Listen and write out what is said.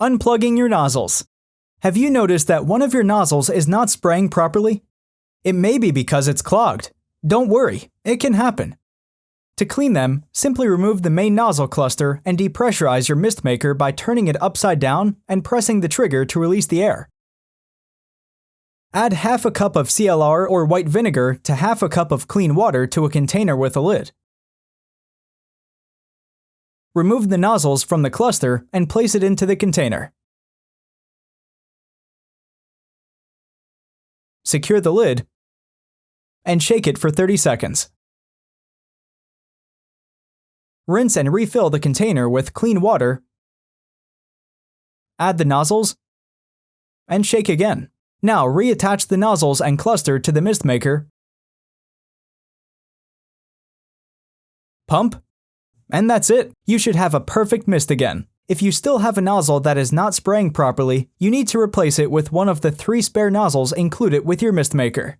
Unplugging your nozzles. Have you noticed that one of your nozzles is not spraying properly? It may be because it's clogged. Don't worry, it can happen. To clean them, simply remove the main nozzle cluster and depressurize your MistMaker by turning it upside down and pressing the trigger to release the air. Add half a cup of CLR or white vinegar to half a cup of clean water to a container with a lid. Remove the nozzles from the cluster and place it into the container. Secure the lid and shake it for 30 seconds. Rinse and refill the container with clean water. Add the nozzles and shake again. Now reattach the nozzles and cluster to the MistMaker. Pump. And that's it. You should have a perfect mist again. If you still have a nozzle that is not spraying properly, you need to replace it with one of the 3 spare nozzles included with your MistMaker.